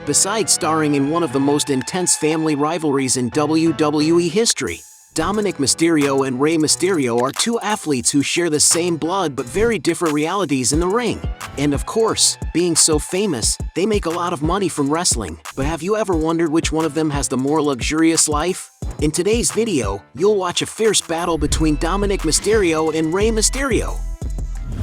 Besides starring in one of the most intense family rivalries in WWE history, Dominik Mysterio and Rey Mysterio are two athletes who share the same blood but very different realities in the ring. And of course, being so famous, they make a lot of money from wrestling. But have you ever wondered which one of them has the more luxurious life? In today's video, you'll watch a fierce battle between Dominik Mysterio and Rey Mysterio.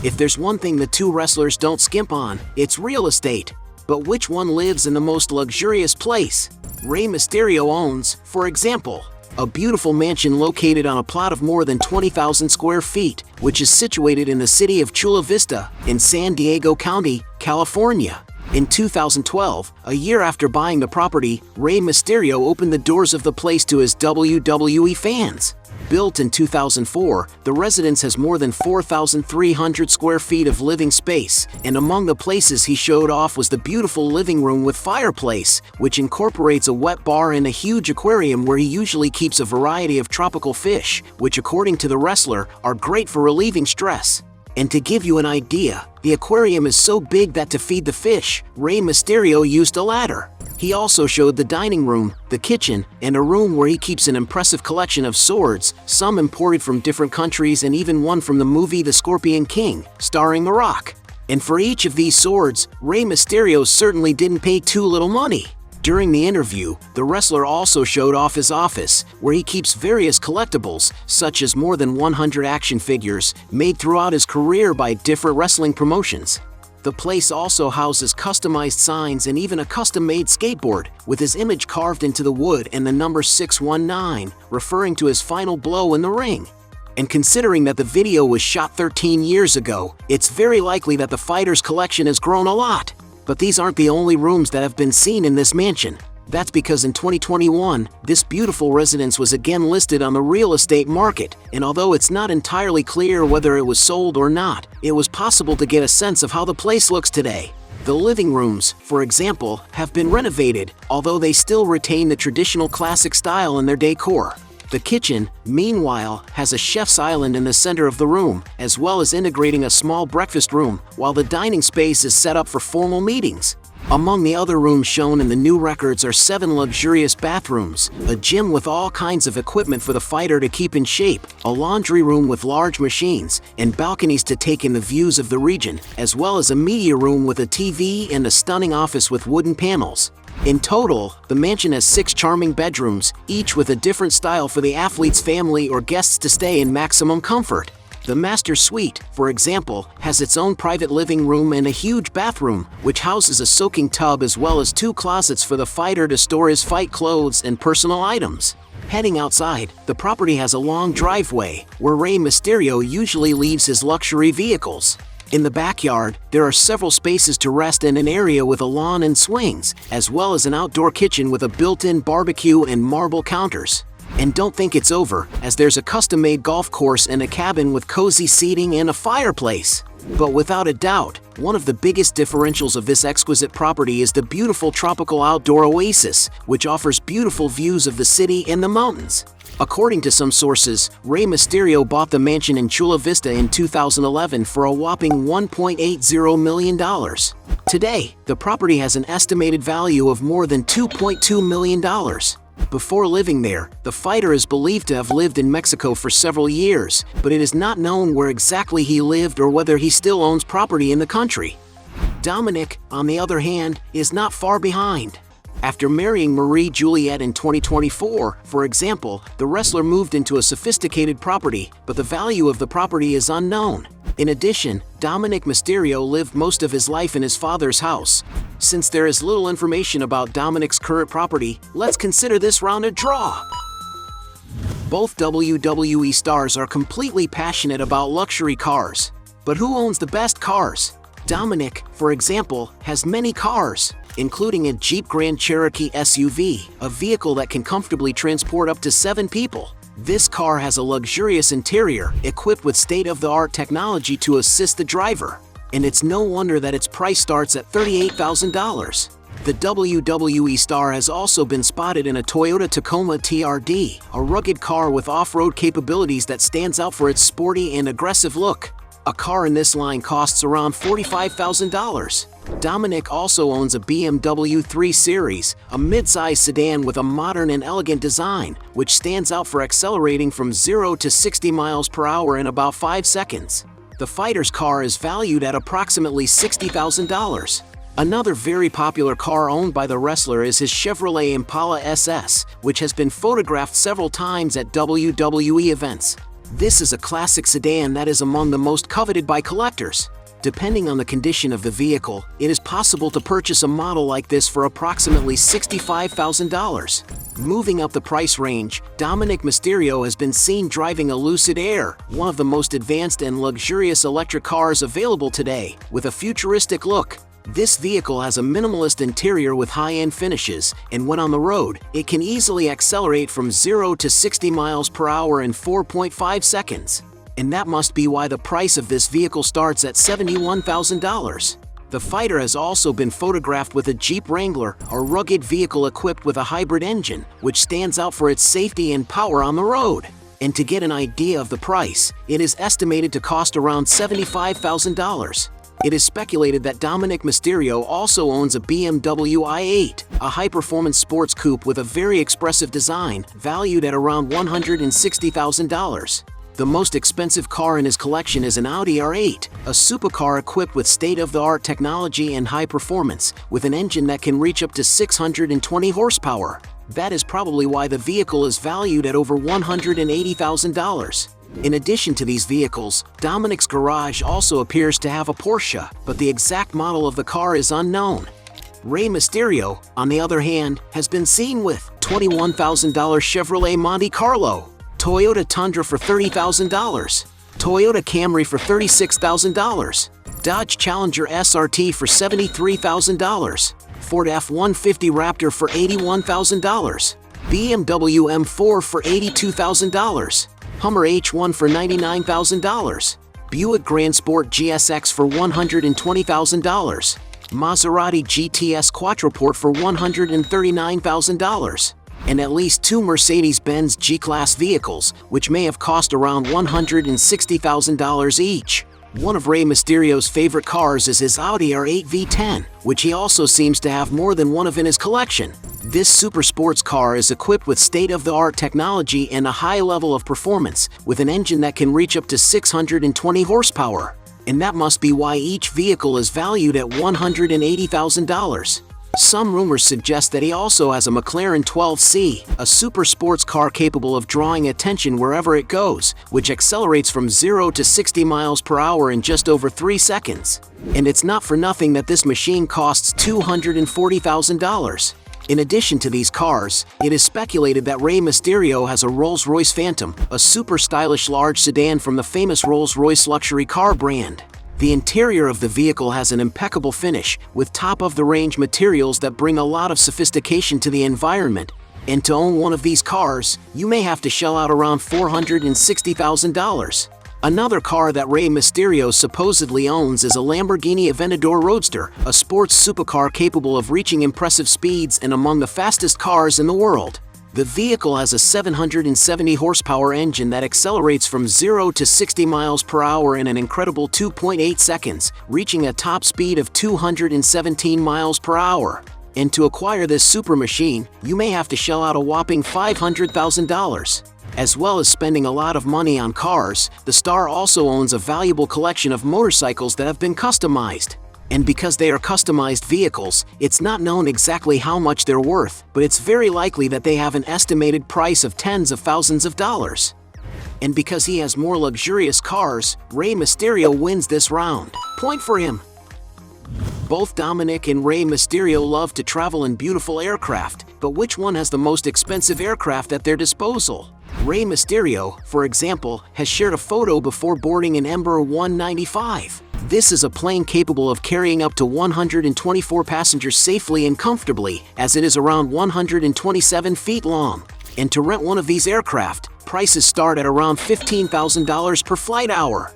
If there's one thing the two wrestlers don't skimp on, it's real estate. But which one lives in the most luxurious place? Rey Mysterio owns, for example, a beautiful mansion located on a plot of more than 20,000 square feet, which is situated in the city of Chula Vista in San Diego County, California. In 2012, a year after buying the property, Rey Mysterio opened the doors of the place to his WWE fans. Built in 2004, the residence has more than 4,300 square feet of living space, and among the places he showed off was the beautiful living room with fireplace, which incorporates a wet bar and a huge aquarium where he usually keeps a variety of tropical fish, which according to the wrestler, are great for relieving stress. And to give you an idea, the aquarium is so big that to feed the fish, Rey Mysterio used a ladder. He also showed the dining room, the kitchen, and a room where he keeps an impressive collection of swords, some imported from different countries and even one from the movie The Scorpion King, starring The Rock. And for each of these swords, Rey Mysterio certainly didn't pay too little money. During the interview, the wrestler also showed off his office, where he keeps various collectibles, such as more than 100 action figures, made throughout his career by different wrestling promotions. The place also houses customized signs and even a custom-made skateboard, with his image carved into the wood and the number 619, referring to his final blow in the ring. And considering that the video was shot 13 years ago, it's very likely that the fighter's collection has grown a lot. But these aren't the only rooms that have been seen in this mansion. That's because in 2021, this beautiful residence was again listed on the real estate market, and although it's not entirely clear whether it was sold or not, it was possible to get a sense of how the place looks today. The living rooms, for example, have been renovated, although they still retain the traditional classic style in their decor. The kitchen, meanwhile, has a chef's island in the center of the room, as well as integrating a small breakfast room, while the dining space is set up for formal meetings. Among the other rooms shown in the new records are 7 luxurious bathrooms, a gym with all kinds of equipment for the fighter to keep in shape, a laundry room with large machines, and balconies to take in the views of the region, as well as a media room with a TV and a stunning office with wooden panels. In total, the mansion has 6 charming bedrooms, each with a different style for the athlete's family or guests to stay in maximum comfort. The master suite, for example, has its own private living room and a huge bathroom, which houses a soaking tub as well as 2 closets for the fighter to store his fight clothes and personal items. Heading outside, the property has a long driveway, where Rey Mysterio usually leaves his luxury vehicles. In the backyard, there are several spaces to rest and an area with a lawn and swings, as well as an outdoor kitchen with a built-in barbecue and marble counters. And don't think it's over, as there's a custom-made golf course and a cabin with cozy seating and a fireplace. But without a doubt, one of the biggest differentials of this exquisite property is the beautiful tropical outdoor oasis, which offers beautiful views of the city and the mountains. According to some sources, Rey Mysterio bought the mansion in Chula Vista in 2011 for a whopping $1.80 million. Today, the property has an estimated value of more than $2.2 million. Before living there, the fighter is believed to have lived in Mexico for several years, but it is not known where exactly he lived or whether he still owns property in the country. Dominik, on the other hand, is not far behind. After marrying Marie Juliet in 2024, for example, the wrestler moved into a sophisticated property, but the value of the property is unknown. In addition, Dominik Mysterio lived most of his life in his father's house. Since there is little information about Dominik's current property, let's consider this round a draw. Both WWE stars are completely passionate about luxury cars. But who owns the best cars? Dominik, for example, has many cars, including a Jeep Grand Cherokee SUV, a vehicle that can comfortably transport up to 7 people. This car has a luxurious interior, equipped with state-of-the-art technology to assist the driver. And it's no wonder that its price starts at $38,000. The WWE star has also been spotted in a Toyota Tacoma TRD, a rugged car with off-road capabilities that stands out for its sporty and aggressive look. A car in this line costs around $45,000. Dominik also owns a BMW 3 Series, a mid-size sedan with a modern and elegant design, which stands out for accelerating from 0 to 60 miles per hour in about 5 seconds. The fighter's car is valued at approximately $60,000. Another very popular car owned by the wrestler is his Chevrolet Impala SS, which has been photographed several times at WWE events. This is a classic sedan that is among the most coveted by collectors. Depending on the condition of the vehicle, it is possible to purchase a model like this for approximately $65,000. Moving up the price range, Dominik Mysterio has been seen driving a Lucid Air, one of the most advanced and luxurious electric cars available today, with a futuristic look. This vehicle has a minimalist interior with high-end finishes, and when on the road, it can easily accelerate from 0 to 60 miles per hour in 4.5 seconds. And that must be why the price of this vehicle starts at $71,000. The fighter has also been photographed with a Jeep Wrangler, a rugged vehicle equipped with a hybrid engine, which stands out for its safety and power on the road. And to get an idea of the price, it is estimated to cost around $75,000. It is speculated that Dominik Mysterio also owns a BMW i8, a high-performance sports coupe with a very expressive design, valued at around $160,000. The most expensive car in his collection is an Audi R8, a supercar equipped with state-of-the-art technology and high performance, with an engine that can reach up to 620 horsepower. That is probably why the vehicle is valued at over $180,000. In addition to these vehicles, Dominik's garage also appears to have a Porsche, but the exact model of the car is unknown. Rey Mysterio, on the other hand, has been seen with $21,000 Chevrolet Monte Carlo, Toyota Tundra for $30,000, Toyota Camry for $36,000, Dodge Challenger SRT for $73,000, Ford F-150 Raptor for $81,000, BMW M4 for $82,000, Hummer H1 for $99,000, Buick Grand Sport GSX for $120,000, Maserati GTS Quattroporte for $139,000, and at least 2 Mercedes-Benz G-Class vehicles, which may have cost around $160,000 each. One of Rey Mysterio's favorite cars is his Audi R8 V10, which he also seems to have more than one of in his collection. This super sports car is equipped with state-of-the-art technology and a high level of performance, with an engine that can reach up to 620 horsepower. And that must be why each vehicle is valued at $180,000. Some rumors suggest that he also has a McLaren 12C, a super sports car capable of drawing attention wherever it goes, which accelerates from 0 to 60 miles per hour in just over 3 seconds. And it's not for nothing that this machine costs $240,000. In addition to these cars, it is speculated that Rey Mysterio has a Rolls-Royce Phantom, a super stylish large sedan from the famous Rolls-Royce luxury car brand. The interior of the vehicle has an impeccable finish, with top-of-the-range materials that bring a lot of sophistication to the environment. And to own one of these cars, you may have to shell out around $460,000. Another car that Rey Mysterio supposedly owns is a Lamborghini Aventador Roadster, a sports supercar capable of reaching impressive speeds and among the fastest cars in the world. The vehicle has a 770 horsepower engine that accelerates from 0 to 60 miles per hour in an incredible 2.8 seconds, reaching a top speed of 217 miles per hour. And to acquire this super machine, you may have to shell out a whopping $500,000. As well as spending a lot of money on cars, the star also owns a valuable collection of motorcycles that have been customized. And because they are customized vehicles, it's not known exactly how much they're worth, but it's very likely that they have an estimated price of tens of thousands of dollars. And because he has more luxurious cars, Rey Mysterio wins this round. Point for him. Both Dominik and Rey Mysterio love to travel in beautiful aircraft, but which one has the most expensive aircraft at their disposal? Rey Mysterio, for example, has shared a photo before boarding an Embraer 195. This is a plane capable of carrying up to 124 passengers safely and comfortably, as it is around 127 feet long. And to rent one of these aircraft, prices start at around $15,000 per flight hour.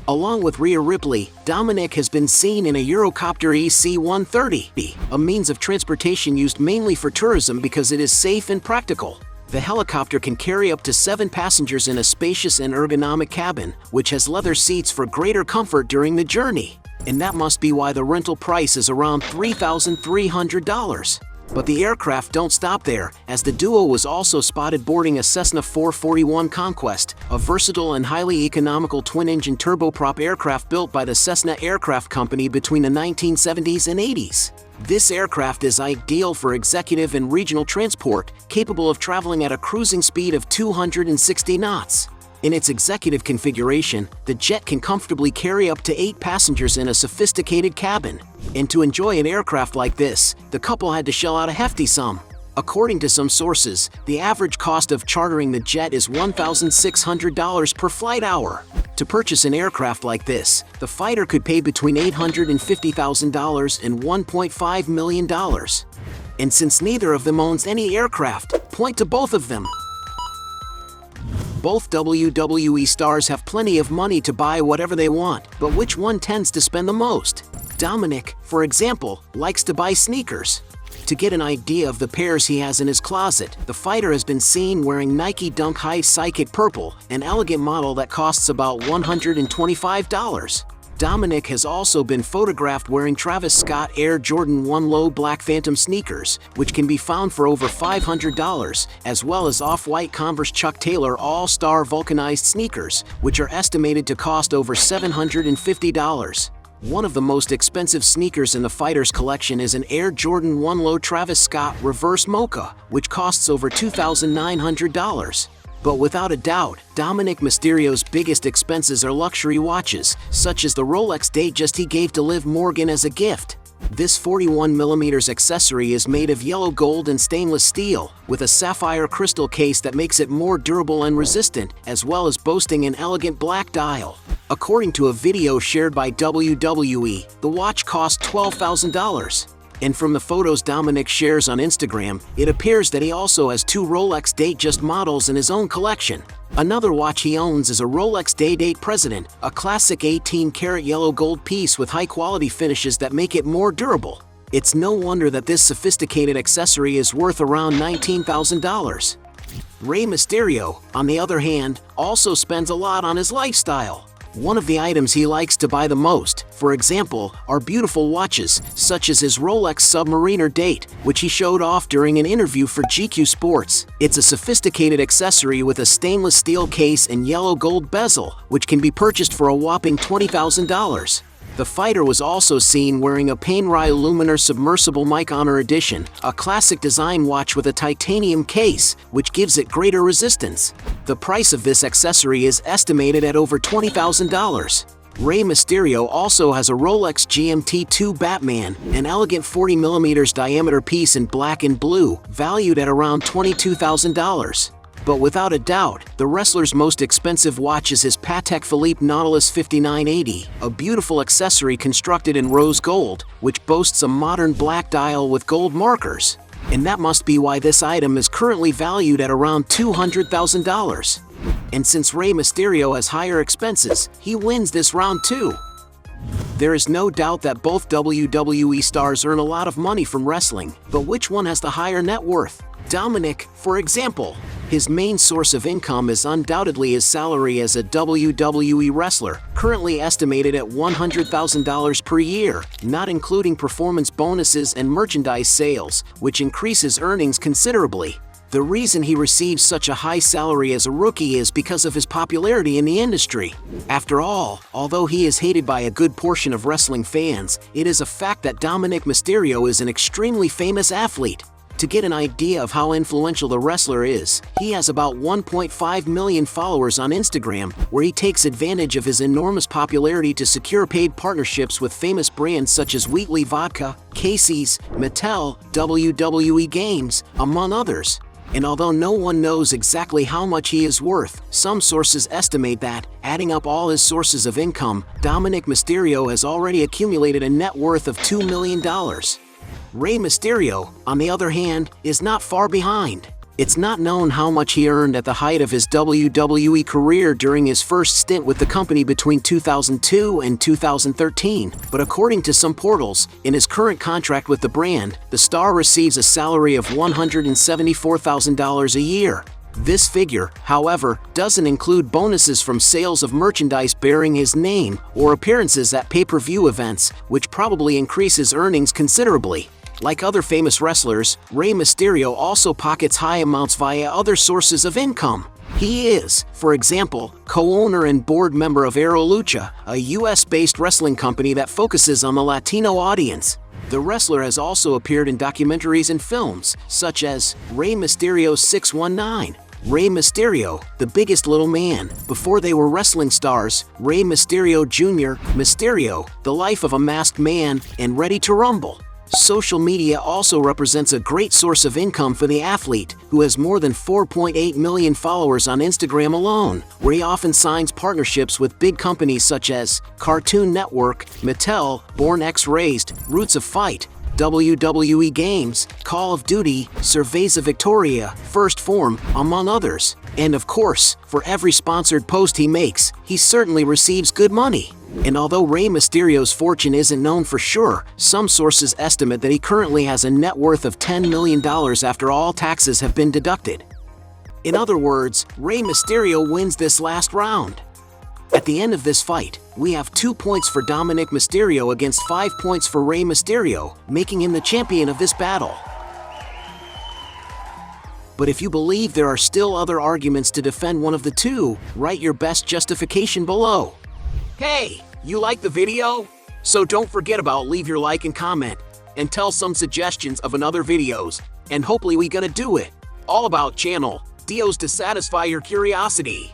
Along with Rhea Ripley, Dominik has been seen in a Eurocopter EC-130, a means of transportation used mainly for tourism because it is safe and practical. The helicopter can carry up to 7 passengers in a spacious and ergonomic cabin, which has leather seats for greater comfort during the journey. And that must be why the rental price is around $3,300. But the aircraft don't stop there, as the duo was also spotted boarding a Cessna 441 Conquest, a versatile and highly economical twin-engine turboprop aircraft built by the Cessna Aircraft Company between the 1970s and 80s. This aircraft is ideal for executive and regional transport, capable of traveling at a cruising speed of 260 knots. In its executive configuration, the jet can comfortably carry up to 8 passengers in a sophisticated cabin. And to enjoy an aircraft like this, the couple had to shell out a hefty sum. According to some sources, the average cost of chartering the jet is $1,600 per flight hour. To purchase an aircraft like this, the fighter could pay between $850,000 and $1.5 million. And since neither of them owns any aircraft, point to both of them. Both WWE stars have plenty of money to buy whatever they want, but which one tends to spend the most? Dominik, for example, likes to buy sneakers. To get an idea of the pairs he has in his closet, the fighter has been seen wearing Nike Dunk High Psychic Purple, an elegant model that costs about $125. Dominik has also been photographed wearing Travis Scott Air Jordan 1 Low Black Phantom sneakers, which can be found for over $500, as well as off-white Converse Chuck Taylor All-Star vulcanized sneakers, which are estimated to cost over $750. One of the most expensive sneakers in the fighter's collection is an Air Jordan 1 Low Travis Scott Reverse Mocha, which costs over $2,900. But without a doubt, Dominik Mysterio's biggest expenses are luxury watches, such as the Rolex Datejust he gave to Liv Morgan as a gift. This 41mm accessory is made of yellow gold and stainless steel, with a sapphire crystal case that makes it more durable and resistant, as well as boasting an elegant black dial. According to a video shared by WWE, the watch cost $12,000. And from the photos Dominik shares on Instagram, it appears that he also has 2 Rolex Datejust models in his own collection. Another watch he owns is a Rolex Day-Date President, a classic 18-karat yellow gold piece with high-quality finishes that make it more durable. It's no wonder that this sophisticated accessory is worth around $19,000. Rey Mysterio, on the other hand, also spends a lot on his lifestyle. One of the items he likes to buy the most, for example, are beautiful watches, such as his Rolex Submariner Date, which he showed off during an interview for GQ Sports. It's a sophisticated accessory with a stainless steel case and yellow gold bezel, which can be purchased for a whopping $20,000. The fighter was also seen wearing a Panerai Luminar Submersible Mike Honor Edition, a classic design watch with a titanium case, which gives it greater resistance. The price of this accessory is estimated at over $20,000. Rey Mysterio also has a Rolex GMT2 Batman, an elegant 40mm diameter piece in black and blue, valued at around $22,000. But without a doubt, the wrestler's most expensive watch is his Patek Philippe Nautilus 5980, a beautiful accessory constructed in rose gold, which boasts a modern black dial with gold markers. And that must be why this item is currently valued at around $200,000. And since Rey Mysterio has higher expenses, he wins this round too. There is no doubt that both WWE stars earn a lot of money from wrestling, but which one has the higher net worth? Dominik, for example. His main source of income is undoubtedly his salary as a WWE wrestler, currently estimated at $100,000 per year, not including performance bonuses and merchandise sales, which increases earnings considerably. The reason he receives such a high salary as a rookie is because of his popularity in the industry. After all, although he is hated by a good portion of wrestling fans, it is a fact that Dominik Mysterio is an extremely famous athlete. To get an idea of how influential the wrestler is, he has about 1.5 million followers on Instagram, where he takes advantage of his enormous popularity to secure paid partnerships with famous brands such as Wheatley Vodka, Casey's, Mattel, WWE Games, among others. And although no one knows exactly how much he is worth, some sources estimate that, adding up all his sources of income, Dominik Mysterio has already accumulated a net worth of $2 million. Rey Mysterio, on the other hand, is not far behind. It's not known how much he earned at the height of his WWE career during his first stint with the company between 2002 and 2013, but according to some portals, in his current contract with the brand, the star receives a salary of $174,000 a year. This figure, however, doesn't include bonuses from sales of merchandise bearing his name or appearances at pay-per-view events, which probably increases earnings considerably. Like other famous wrestlers, Rey Mysterio also pockets high amounts via other sources of income. He is, for example, co-owner and board member of Lucha, a US-based wrestling company that focuses on the Latino audience. The wrestler has also appeared in documentaries and films, such as Rey Mysterio 619, Rey Mysterio, The Biggest Little Man, before they were wrestling stars, Rey Mysterio Jr., Mysterio, The Life of a Masked Man, and Ready to Rumble. Social media also represents a great source of income for the athlete, who has more than 4.8 million followers on Instagram alone, where he often signs partnerships with big companies such as Cartoon Network, Mattel, Born X-Raised, Roots of Fight, WWE Games, Call of Duty, Cerveza Victoria, First Form, among others. And of course, for every sponsored post he makes, he certainly receives good money. And although Rey Mysterio's fortune isn't known for sure, some sources estimate that he currently has a net worth of $10 million after all taxes have been deducted. In other words, Rey Mysterio wins this last round. At the end of this fight, we have 2 points for Dominik Mysterio against 5 points for Rey Mysterio, making him the champion of this battle. But if you believe there are still other arguments to defend one of the two, write your best justification below. Hey, you like the video? So don't forget about leave your like and comment, and tell some suggestions of another videos, and hopefully we gonna do it. All about channel Dios to satisfy your curiosity.